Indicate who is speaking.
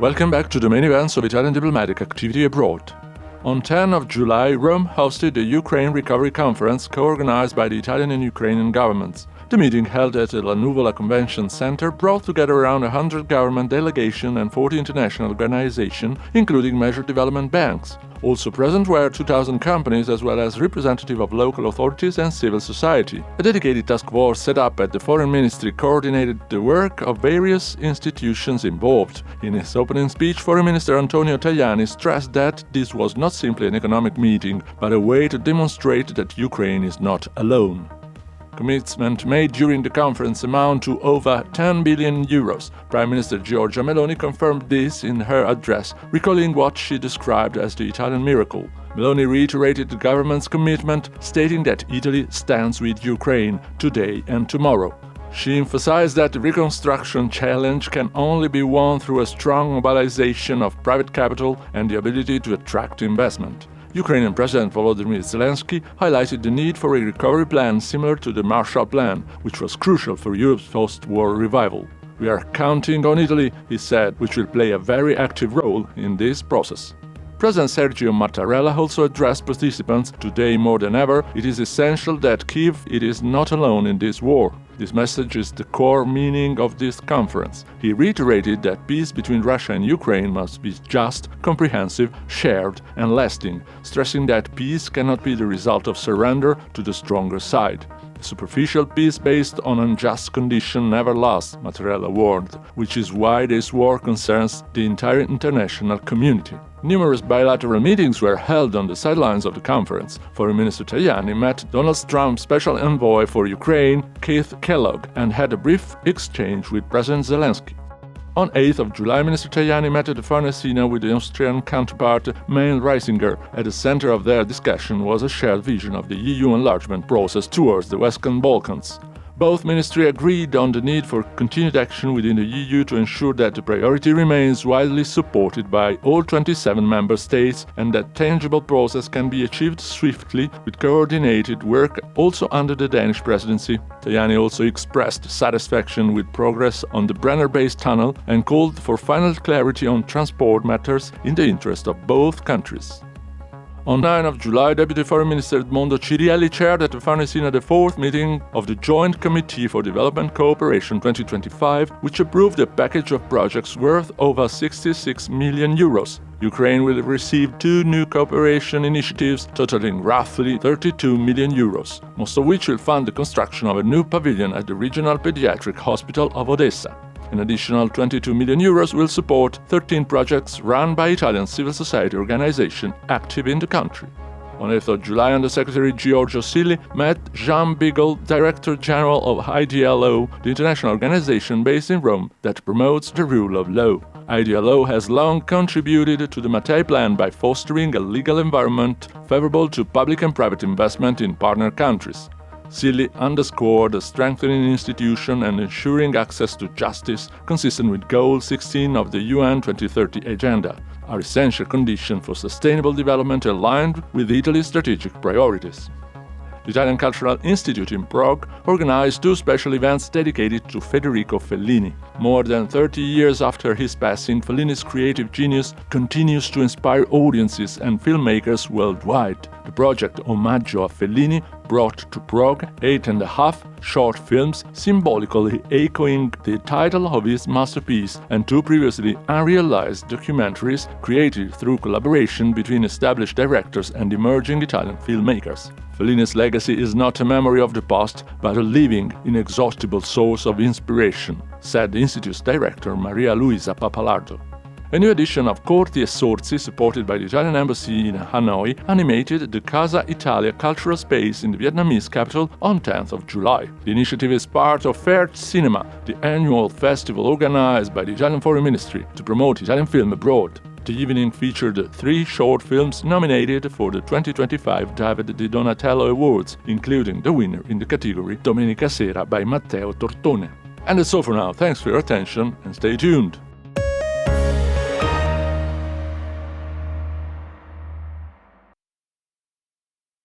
Speaker 1: Welcome back to the main events of Italian diplomatic activity abroad. On 10 of July, Rome hosted the Ukraine Recovery Conference co-organized by the Italian and Ukrainian governments. The meeting, held at the La Nuvola Convention Center, brought together around 100 government delegations and 40 international organizations, including major development banks. Also present were 2,000 companies as well as representatives of local authorities and civil society. A dedicated task force set up at the Foreign Ministry coordinated the work of various institutions involved. In his opening speech, Foreign Minister Antonio Tajani stressed that this was not simply an economic meeting, but a way to demonstrate that Ukraine is not alone. Commitments made during the conference amount to over 10 billion euros. Prime Minister Giorgia Meloni confirmed this in her address, recalling what she described as the Italian miracle. Meloni reiterated the government's commitment, stating that Italy stands with Ukraine today and tomorrow. She emphasized that the reconstruction challenge can only be won through a strong mobilization of private capital and the ability to attract investment. Ukrainian President Volodymyr Zelensky highlighted the need for a recovery plan similar to the Marshall Plan, which was crucial for Europe's post-war revival. "We are counting on Italy," he said, which will play a very active role in this process. President Sergio Mattarella also addressed participants, "Today more than ever, it is essential that Kyiv is not alone in this war." This message is the core meaning of this conference. He reiterated that peace between Russia and Ukraine must be just, comprehensive, shared and lasting, stressing that peace cannot be the result of surrender to the stronger side. Superficial peace based on unjust conditions never lasts, Mattarella warned, which is why this war concerns the entire international community. Numerous bilateral meetings were held on the sidelines of the conference. Foreign Minister Tajani met Donald Trump's special envoy for Ukraine, Keith Kellogg, and had a brief exchange with President Zelensky. On 8 of July, Minister Tajani met at the Farnesina with the Austrian counterpart Mein Reisinger. At the center of their discussion was a shared vision of the EU enlargement process towards the Western Balkans. Both ministries agreed on the need for continued action within the EU to ensure that the priority remains widely supported by all 27 member states and that tangible process can be achieved swiftly with coordinated work also under the Danish presidency. Tajani also expressed satisfaction with progress on the Brenner-based tunnel and called for final clarity on transport matters in the interest of both countries. On 9 of July, Deputy Foreign Minister Edmondo Cirielli chaired at the Farnesina the 4th meeting of the Joint Committee for Development Cooperation 2025, which approved a package of projects worth over 66 million euros. Ukraine will receive 2 new cooperation initiatives totaling roughly 32 million euros, most of which will fund the construction of a new pavilion at the Regional Pediatric Hospital of Odessa. An additional 22 million euros will support 13 projects run by Italian civil society organizations active in the country. On 8th of July, Undersecretary Giorgio Silli met Jean Bigel, Director General of IDLO, the international organization based in Rome that promotes the rule of law. IDLO has long contributed to the Mattei Plan by fostering a legal environment favorable to public and private investment in partner countries. Silli underscored the strengthening institution and ensuring access to justice, consistent with Goal 16 of the UN 2030 Agenda, are essential conditions for sustainable development aligned with Italy's strategic priorities. The Italian Cultural Institute in Prague organized 2 special events dedicated to Federico Fellini. More than 30 years after his passing, Fellini's creative genius continues to inspire audiences and filmmakers worldwide. The project Omaggio a Fellini brought to Prague 8.5 short films symbolically echoing the title of his masterpiece and 2 previously unrealized documentaries created through collaboration between established directors and emerging Italian filmmakers. Fellini's legacy is not a memory of the past, but a living, inexhaustible source of inspiration, said the Institute's director Maria Luisa Pappalardo. A new edition of Corti e Sorzi, supported by the Italian Embassy in Hanoi, animated the Casa Italia cultural space in the Vietnamese capital on 10th of July. The initiative is part of Fair Cinema, the annual festival organized by the Italian Foreign Ministry to promote Italian film abroad. The evening featured 3 short films nominated for the 2025 David Di Donatello Awards, including the winner in the category Domenica Sera by Matteo Tortone. And that's all for now. Thanks for your attention and stay tuned.